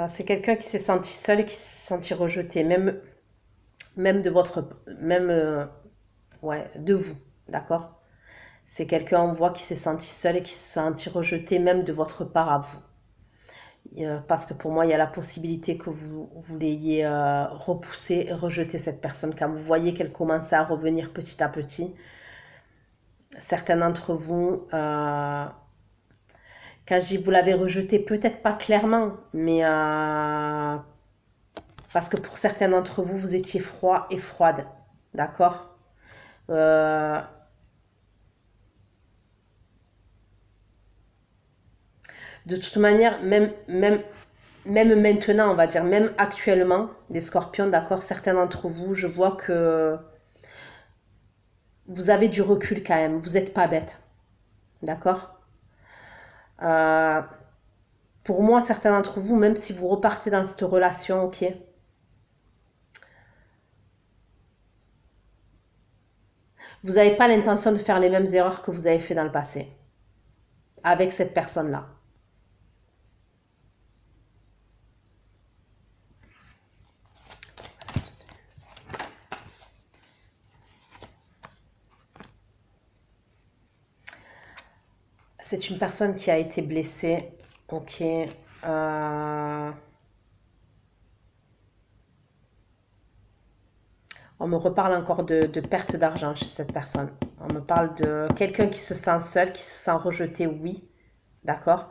C'est quelqu'un qui s'est senti seul et qui s'est senti rejeté, même de votre, même, ouais, de vous, d'accord? C'est quelqu'un, on voit, qui s'est senti seul et qui s'est senti rejeté, même de votre part à vous. Parce que pour moi, il y a la possibilité que vous l'ayez repoussé, rejeté cette personne. Quand vous voyez qu'elle commençait à revenir petit à petit, certains d'entre vous, quand je dis vous l'avez rejeté, peut-être pas clairement, mais parce que pour certains d'entre vous, vous étiez froid et froide, d'accord? euh, de toute manière, même maintenant, on va dire, même actuellement, les scorpions, d'accord, certains d'entre vous, je vois que vous avez du recul quand même, vous n'êtes pas bête, d'accord? euh, Pour moi, certains d'entre vous, même si vous repartez dans cette relation, ok, vous n'avez pas l'intention de faire les mêmes erreurs que vous avez fait dans le passé avec cette personne-là. C'est une personne qui a été blessée, ok. On me reparle encore de perte d'argent chez cette personne. On me parle de quelqu'un qui se sent seul, qui se sent rejeté, oui, d'accord.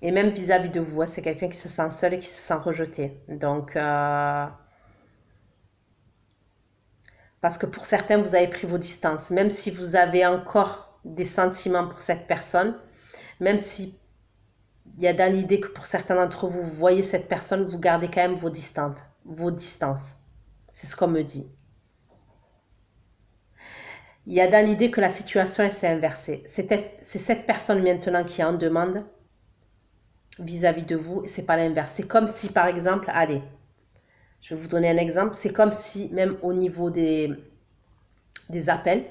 Et même vis-à-vis de vous, hein, c'est quelqu'un qui se sent seul et qui se sent rejeté. Donc, parce que pour certains, vous avez pris vos distances. Même si vous avez encore des sentiments pour cette personne, même si il y a dans l'idée que pour certains d'entre vous, vous voyez cette personne, vous gardez quand même vos distances. Vos distances. C'est ce qu'on me dit. Il y a dans l'idée que la situation s'est inversée. C'est cette personne maintenant qui est en demande vis-à-vis de vous et c'est pas l'inverse. C'est comme si, par exemple, allez, je vais vous donner un exemple. C'est comme si, même au niveau des appels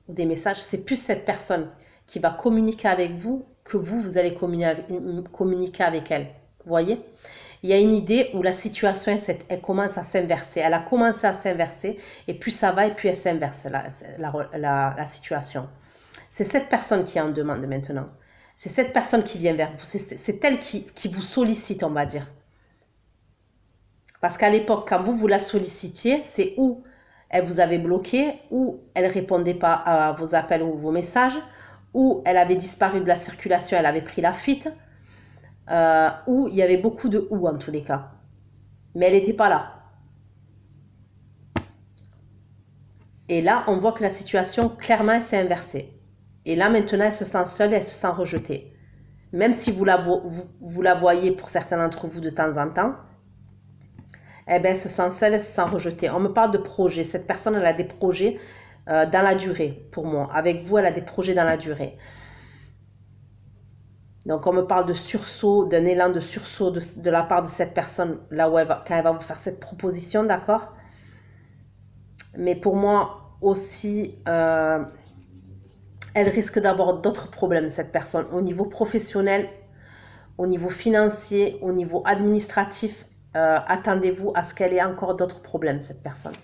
ou des messages, c'est plus cette personne qui va communiquer avec vous que vous allez communiquer avec elle. Vous voyez? Il y a une idée où la situation, elle commence à s'inverser. Elle a commencé à s'inverser et plus ça va et plus elle s'inverse, la situation. C'est cette personne qui en demande maintenant. C'est cette personne qui vient vers vous. C'est elle qui vous sollicite, on va dire. Parce qu'à l'époque, quand vous la sollicitiez, c'est où elle vous avait bloqué, ou elle ne répondait pas à vos appels ou vos messages, ou elle avait disparu de la circulation, elle avait pris la fuite, ou il y avait beaucoup de ou en tous les cas. Mais elle n'était pas là. Et là, on voit que la situation, clairement, s'est inversée. Et là, maintenant, elle se sent seule, elle se sent rejetée. Même si vous la voyez pour certains d'entre vous de temps en temps, eh bien, elle se sent seule, elle se sent rejetée. On me parle de projets. Cette personne, elle a des projets dans la durée, pour moi. Avec vous, elle a des projets dans la durée. Donc, on me parle de sursaut, d'un élan de sursaut de la part de cette personne, là où quand elle va vous faire cette proposition, d'accord? Mais pour moi aussi, elle risque d'avoir d'autres problèmes, cette personne, au niveau professionnel, au niveau financier, au niveau administratif. Attendez-vous à ce qu'elle ait encore d'autres problèmes, cette personne.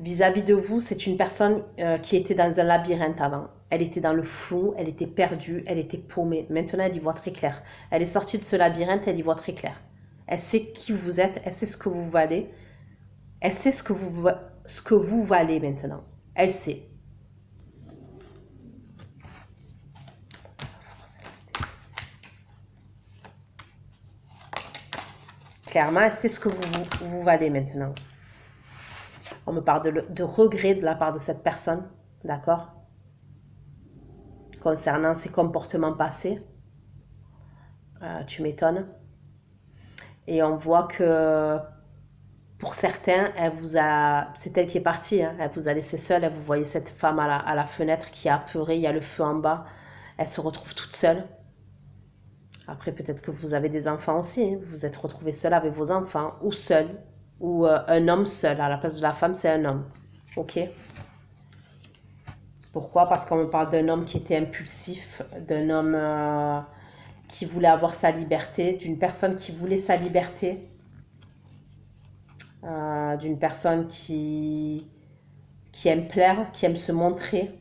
Vis-à-vis de vous, c'est une personne qui était dans un labyrinthe avant. Elle était dans le flou, elle était perdue, elle était paumée. Maintenant, elle y voit très clair. Elle est sortie de ce labyrinthe, elle y voit très clair. Elle sait qui vous êtes, elle sait ce que vous valez. Elle sait ce que vous valez maintenant. Elle sait. Clairement, elle sait ce que vous valez maintenant. On me parle de regret de la part de cette personne, d'accord? Concernant ses comportements passés. Tu m'étonnes. Et on voit que pour certains, c'est elle qui est partie, hein. Elle vous a laissé seule. Vous voyez cette femme à la fenêtre qui est apeurée, il y a le feu en bas. Elle se retrouve toute seule. Après, peut-être que vous avez des enfants aussi, hein. Vous vous êtes retrouvée seule avec vos enfants, ou seule, ou un homme seul. À la place de la femme, c'est un homme. Ok? Pourquoi? Parce qu'on me parle d'un homme qui était impulsif, d'un homme qui voulait avoir sa liberté, d'une personne qui voulait sa liberté, d'une personne qui aime plaire, qui aime se montrer,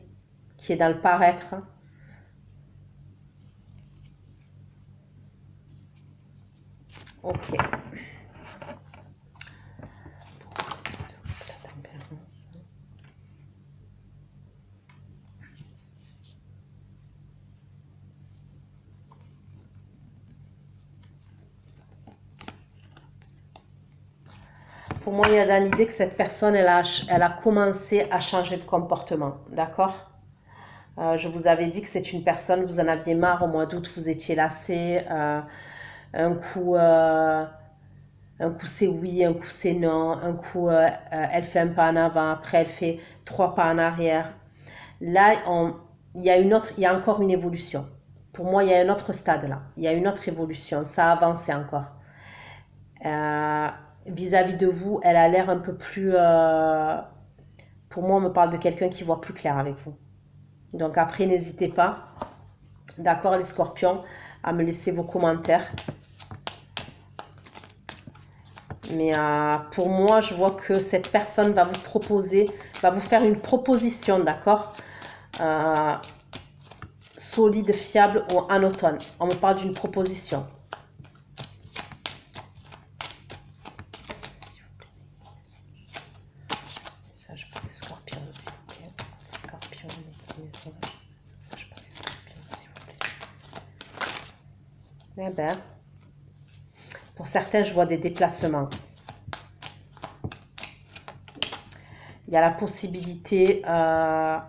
qui est dans le paraître. Ok. Pour moi, il y a dans l'idée que cette personne, elle a commencé à changer de comportement, d'accord? Je vous avais dit que c'est une personne, vous en aviez marre au mois d'août, vous étiez lassé, un coup c'est oui, un coup c'est non, un coup elle fait un pas en avant, après elle fait 3 pas en arrière. Là, il y a encore une évolution. Pour moi, il y a un autre stade là, il y a une autre évolution, ça a avancé encore. Vis-à-vis de vous, elle a l'air un peu plus... pour moi, on me parle de quelqu'un qui voit plus clair avec vous. Donc après, n'hésitez pas, d'accord les scorpions, à me laisser vos commentaires. Mais pour moi, je vois que cette personne va vous proposer, va vous faire une proposition, d'accord, solide, fiable ou en automne. On me parle d'une proposition. Message pour les scorpions, s'il vous plaît. Les scorpions, les message pour les scorpions, s'il vous plaît. Eh bien, pour certains, je vois des déplacements. Il y a la possibilité que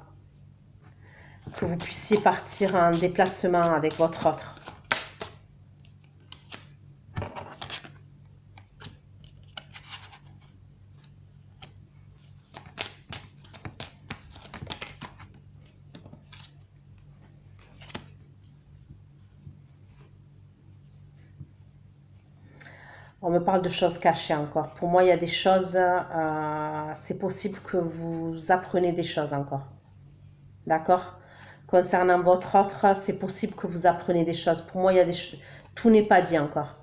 vous puissiez partir en déplacement avec votre autre. On me parle de choses cachées encore. Pour moi, il y a des choses, c'est possible que vous appreniez des choses encore. D'accord? Concernant votre autre, c'est possible que vous appreniez des choses. Pour moi, il y a des tout n'est pas dit encore.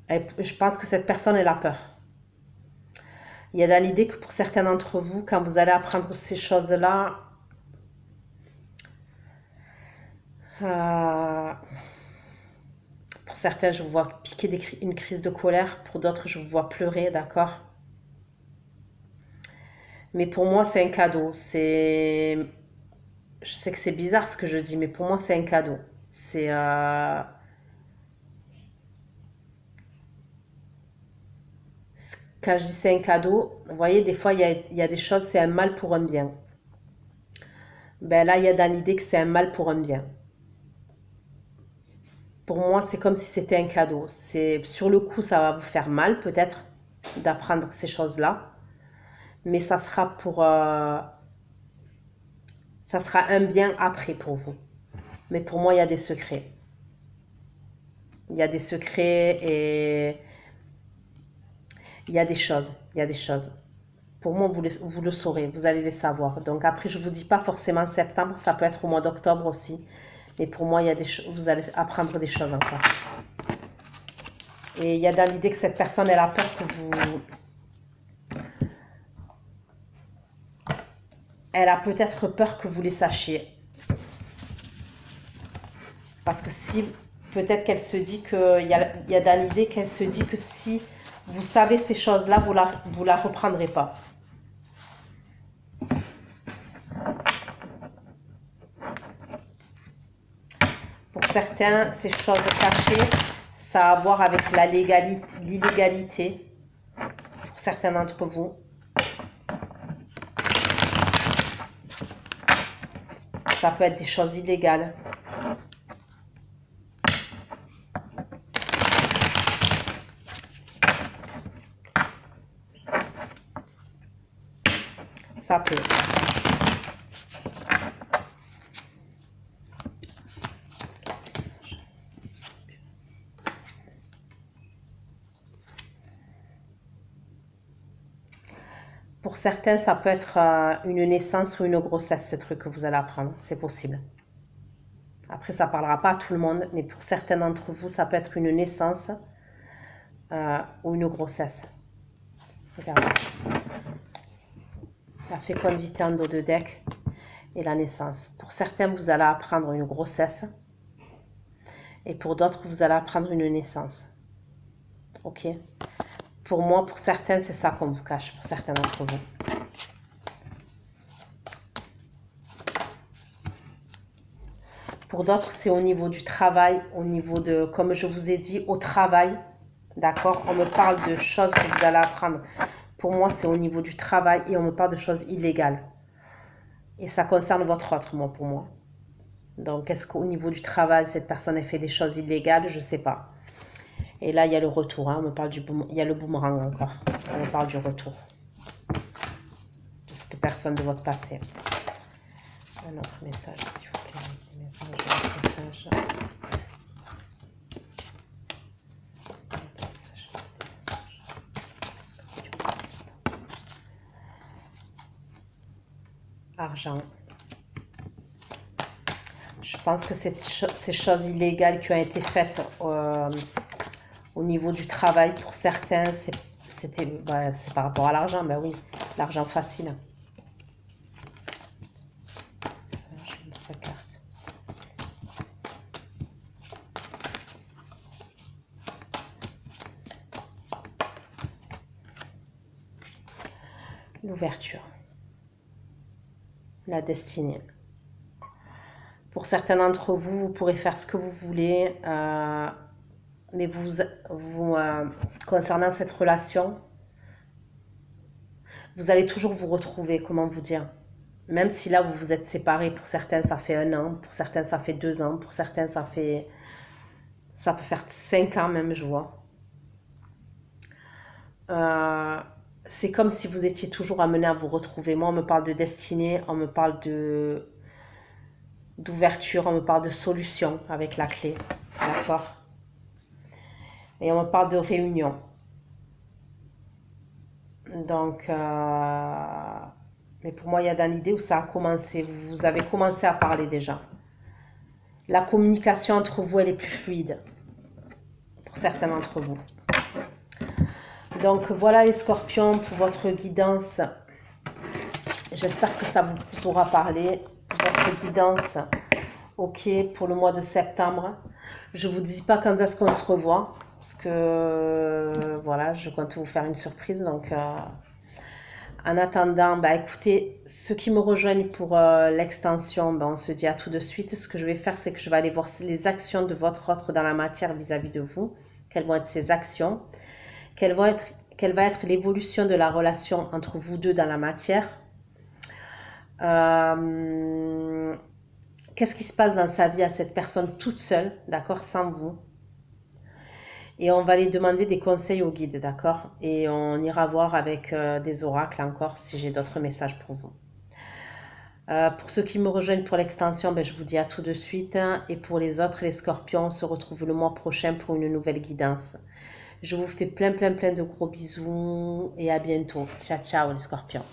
Et je pense que cette personne, elle a peur. Il y a dans l'idée que pour certains d'entre vous, quand vous allez apprendre ces choses-là, pour certains, je vous vois piquer une crise de colère. Pour d'autres, je vous vois pleurer, d'accord? Mais pour moi, c'est un cadeau. Je sais que c'est bizarre ce que je dis, mais pour moi, c'est un cadeau. Quand je dis c'est un cadeau, vous voyez, des fois, il y a des choses, c'est un mal pour un bien. Ben là, il y a dans l'idée que c'est un mal pour un bien. Pour moi, c'est comme si c'était un cadeau. Sur le coup, ça va vous faire mal, peut-être, d'apprendre ces choses-là. Mais ça sera ça sera un bien après pour vous. Mais pour moi, il y a des secrets. Il y a des secrets et il y a des choses. Il y a des choses. Pour moi, vous le saurez, vous allez les savoir. Donc après, je ne vous dis pas forcément septembre, ça peut être au mois d'octobre aussi. Mais pour moi, vous allez apprendre des choses encore. Et il y a dans l'idée que cette personne, elle a peur que vous... Elle a peut-être peur que vous les sachiez. Parce que si, peut-être qu'elle se dit que... Il y a dans l'idée qu'elle se dit que si vous savez ces choses-là, vous la reprendrez pas. Pour certains, ces choses cachées, ça a à voir avec l'illégalité. Pour certains d'entre vous. Ça peut être des choses illégales. Ça peut. Pour certains, ça peut être une naissance ou une grossesse, ce truc que vous allez apprendre. C'est possible. Après, ça ne parlera pas à tout le monde, mais pour certains d'entre vous, ça peut être une naissance ou une grossesse. Regardez. La fécondité en dos de deck et la naissance. Pour certains, vous allez apprendre une grossesse. Et pour d'autres, vous allez apprendre une naissance. Ok? Pour moi, pour certains, c'est ça qu'on vous cache, pour certains d'entre vous. Pour d'autres, c'est au niveau du travail, au niveau de, comme je vous ai dit, au travail. D'accord? On me parle de choses que vous allez apprendre. Pour moi, c'est au niveau du travail et on me parle de choses illégales. Et ça concerne votre autre, moi, pour moi. Donc, est-ce qu'au niveau du travail, cette personne a fait des choses illégales? Je ne sais pas. Et là, il y a le retour. Hein. On me parle il y a le boomerang encore. On me parle du retour de cette personne de votre passé. Un autre message, s'il vous plaît. Message. Argent. Je pense que ces choses illégales qui ont été faites au niveau du travail, pour certains, c'est par rapport à l'argent. Ben oui, l'argent facile. L'ouverture. La destinée. Pour certains d'entre vous, vous pourrez faire ce que vous voulez, mais concernant cette relation, vous allez toujours vous retrouver, comment vous dire, même si là vous vous êtes séparés, pour certains ça fait 1 an, pour certains ça fait 2 ans, pour certains ça peut faire 5 ans même, je vois. C'est comme si vous étiez toujours amenés à vous retrouver. Moi, on me parle de destinée, on me parle d'ouverture, on me parle de solution avec la clé. d'accord? Et on me parle de réunion. Donc, mais pour moi, il y a dans l'idée où ça a commencé. Vous avez commencé à parler déjà. La communication entre vous, elle est plus fluide. Pour certains d'entre vous. Donc, voilà les scorpions pour votre guidance. J'espère que ça vous aura parlé. Votre guidance, ok, pour le mois de septembre. Je ne vous dis pas quand est-ce qu'on se revoit. Parce que, voilà, je compte vous faire une surprise. Donc, en attendant, bah, écoutez, ceux qui me rejoignent pour l'extension, bah, on se dit à tout de suite. Ce que je vais faire, c'est que je vais aller voir les actions de votre autre dans la matière vis-à-vis de vous. Quelles vont être ces actions? Quelle va être l'évolution de la relation entre vous deux dans la matière? Qu'est-ce qui se passe dans sa vie à cette personne toute seule, d'accord, sans vous? Et on va aller demander des conseils au guide, d'accord? Et on ira voir avec des oracles encore si j'ai d'autres messages pour vous. Pour ceux qui me rejoignent pour l'extension, ben, je vous dis à tout de suite. Et pour les autres, les scorpions, on se retrouve le mois prochain pour une nouvelle guidance. Je vous fais plein de gros bisous et à bientôt. Ciao, ciao les scorpions.